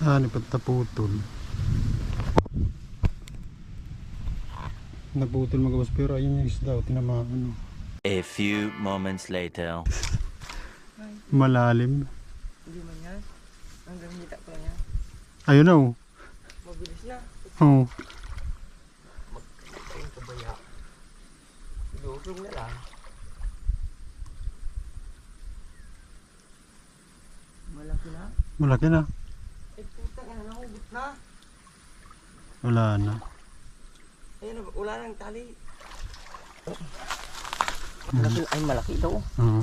Lipat naputol. Naputol mga boss, pero ayun yung isda, tinamaan. A few moments later. Malalim. Hindi man yan. Hanggang hita pa niya. Ayun na oh. Mabilis na. Oh. Magkakita yung kabaya. Lurong na lang. Malaki na. Malaki na. Eh puta ka na, nahugot na. Wala na. Ayun, wala nang tali. Malaki, ay malaki daw. Oo.